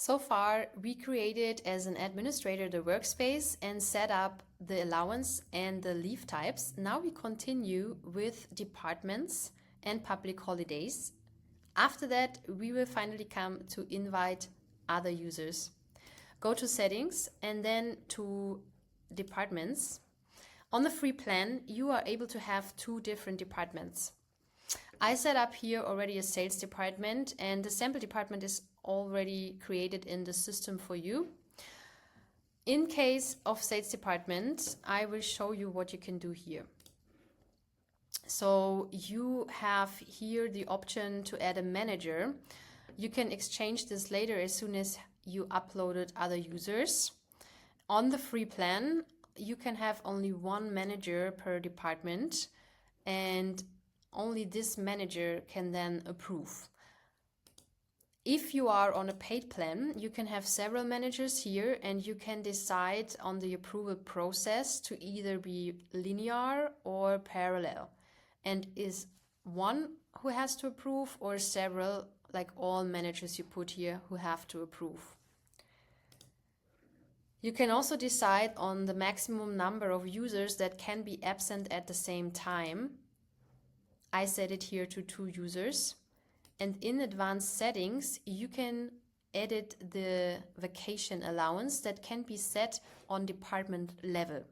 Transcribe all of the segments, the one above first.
So far, we created as an administrator the workspace and set up the allowance and the leave types. Now we continue with departments and public holidays. After that, we will finally come to invite other users. Go to settings and then to departments. On the free plan, you are able to have 2 different departments. I set up here already a sales department, and the sample department is already created in the system for you. In case of sales department, I will show you what you can do here. So you have here the option to add a manager. You can exchange this later as soon as you uploaded other users. On the free plan, you can have only 1 manager per department, and only this manager can then approve. If you are on a paid plan, you can have several managers here, and you can decide on the approval process to either be linear or parallel. And is one who has to approve, or several, like all managers you put here, who have to approve. You can also decide on the maximum number of users that can be absent at the same time. I set it here to 2 users. And in advanced settings, you can edit the vacation allowance that can be set on department level.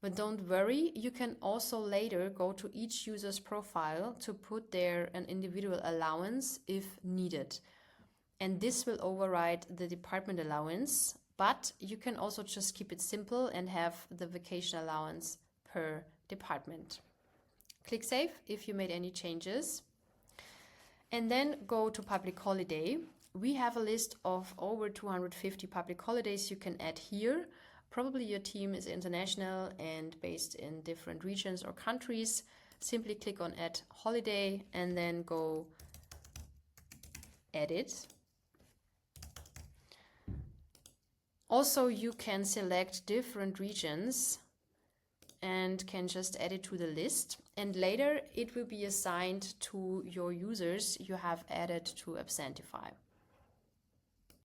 But don't worry, you can also later go to each user's profile to put there an individual allowance if needed. And this will override the department allowance, but you can also just keep it simple and have the vacation allowance per department. Click Save if you made any changes. And then go to public holiday. We have a list of over 250 public holidays you can add here. Probably your team is international and based in different regions or countries. Simply click on Add Holiday and then go Edit. Also, you can select different regions and can just add it to the list. And later it will be assigned to your users you have added to Absentify.